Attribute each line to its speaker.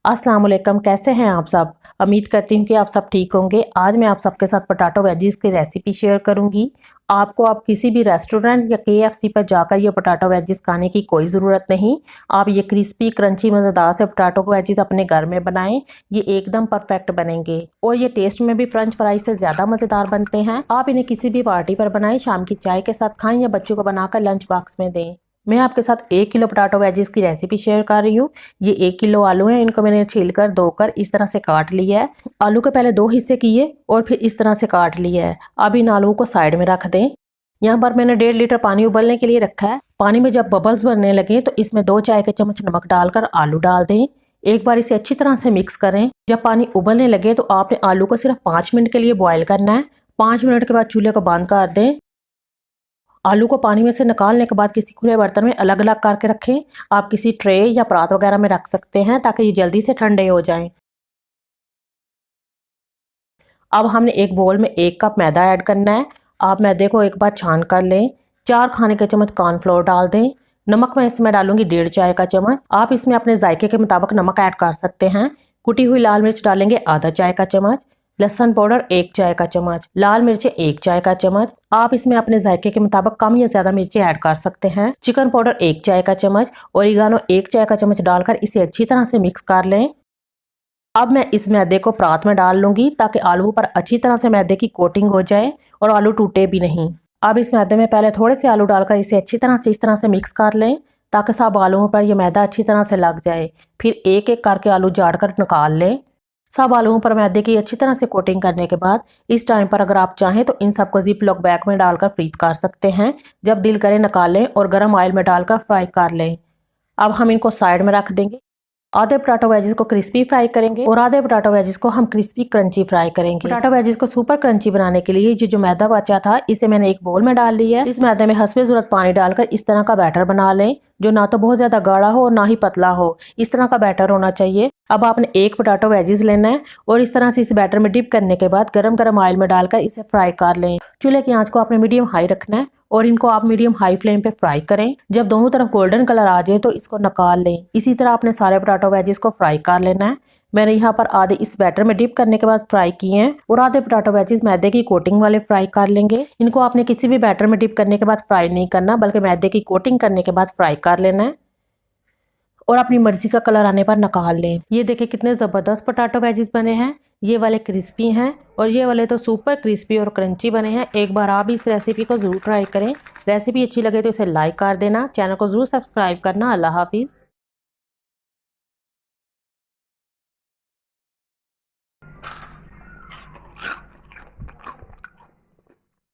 Speaker 1: अस्सलाम वालेकुम, कैसे हैं आप सब। उम्मीद करती हूँ कि आप सब ठीक होंगे। आज मैं आप सबके साथ पोटैटो वेजीज की रेसिपी शेयर करूंगी। आप किसी भी रेस्टोरेंट या KFC पर जाकर ये पोटैटो वेजीज खाने की कोई ज़रूरत नहीं। आप ये क्रिस्पी क्रंची मज़ेदार से पोटैटो वेजीज अपने घर में बनाएं। ये एकदम परफेक्ट बनेंगे और ये टेस्ट में भी फ्रेंच फ्राइज से ज़्यादा मज़ेदार बनते हैं। आप इन्हें किसी भी पार्टी पर बनाएं, शाम की चाय के साथ खाएं या बच्चों को बनाकर लंच बॉक्स में दें। मैं आपके साथ 1 किलो पोटैटो वेजीज की रेसिपी शेयर कर रही हूँ। ये 1 किलो आलू हैं, इनको मैंने छीलकर धोकर इस तरह से काट लिया है। आलू के पहले 2 हिस्से किए और फिर इस तरह से काट लिया है। अब इन आलू को साइड में रख दें। यहाँ पर मैंने 1.5 लीटर पानी उबलने के लिए रखा है। पानी में जब बबल्स बनने लगे तो इसमें 2 चाय के चम्मच नमक डालकर आलू डाल दें। एक बार इसे अच्छी तरह से मिक्स करें। जब पानी उबलने लगे तो आपने आलू को सिर्फ 5 मिनट के लिए बॉयल करना है। 5 मिनट के बाद चूल्हे को बंद कर दें। आलू को पानी में से निकालने के बाद किसी खुले बर्तन में अलग अलग करके रखें। आप किसी ट्रे या परात वगैरह में रख सकते हैं ताकि ये जल्दी से ठंडे हो जाएं। अब हमने एक बोल में 1 कप मैदा ऐड करना है। आप मैदे को एक बार छान कर लें। 4 खाने के चम्मच कॉर्नफ्लोर डाल दें। नमक मैं इसमें डालूंगी 1.5 चाय का चम्मच। आप इसमें अपने जायके के मुताबिक नमक ऐड कर सकते हैं। कुटी हुई लाल मिर्च डालेंगे आधा चाय का चम्मच। लहसुन पाउडर 1 चाय का चम्मच। लाल मिर्चें 1 चाय का चम्मच। आप इसमें अपने जायके के मुताबिक कम या ज्यादा मिर्चें ऐड कर सकते हैं। चिकन पाउडर 1 चाय का चम्मच। ओरिगानो 1 चाय का चम्मच डालकर इसे अच्छी तरह से मिक्स कर लें। अब मैं इस मैदे को परात में डाल लूंगी ताकि आलू पर अच्छी तरह से मैदे की कोटिंग हो जाए और आलू टूटे भी नहीं। अब इस मैदे में पहले थोड़े से आलू डालकर इसे अच्छी तरह से इस तरह से मिक्स कर लें ताकि सब आलूओं पर यह मैदा अच्छी तरह से लग जाए। फिर एक एक करके आलू झाड़कर निकाल लें। सब आलूओं पर मैदे की अच्छी तरह से कोटिंग करने के बाद इस टाइम पर अगर आप चाहें तो इन सबको जिप लॉक बैग में डालकर फ्रीज कर सकते हैं। जब दिल करे निकाल लें और गर्म ऑयल में डालकर फ्राई कर लें। अब हम इनको साइड में रख देंगे। आधे पोटैटो वेजीज को क्रिस्पी फ्राई करेंगे और आधे पोटैटो वेजीज को हम क्रिस्पी क्रंची फ्राई करेंगे। पोटैटो वेजीज को सुपर क्रंची बनाने के लिए जो मैदा बचा था इसे मैंने एक बोल में डाल लिया है। इस मैदे में हस्बे जरूरत पानी डालकर इस तरह का बैटर बना लें जो ना तो बहुत ज्यादा गाढ़ा हो और ना ही पतला हो। इस तरह का बैटर होना चाहिए। अब आपने 1 पोटैटो वेजीज लेना है और इस तरह से इस बैटर में डिप करने के बाद गरम गरम ऑयल में डालकर इसे फ्राई कर लें। चूल्हे की आंच को आपने मीडियम हाई रखना है और इनको आप मीडियम हाई फ्लेम पे फ्राई करें। जब दोनों तरफ गोल्डन कलर आ जाए तो इसको निकाल लें। इसी तरह आपने सारे पोटैटो वेजीज को फ्राई कर लेना है। मैंने यहाँ पर आधे इस बैटर में डिप करने के बाद फ्राई किए हैं और आधे पोटैटो वेजीज मैदे की कोटिंग वाले फ्राई कर लेंगे। इनको आपने किसी भी बैटर में डिप करने के बाद फ्राई नहीं करना बल्कि मैदे की कोटिंग करने के बाद फ्राई कर लेना है और अपनी मर्जी का कलर आने पर निकाल लें। ये देखिए कितने ज़बरदस्त पोटैटो वेजीज बने हैं। ये वाले क्रिस्पी हैं और ये वाले तो सुपर क्रिस्पी और क्रंची बने हैं। एक बार आप इस रेसिपी को ज़रूर ट्राई करें। रेसिपी अच्छी लगे तो इसे लाइक कर देना। चैनल को ज़रूर सब्सक्राइब करना। अल्लाह हाफिज़।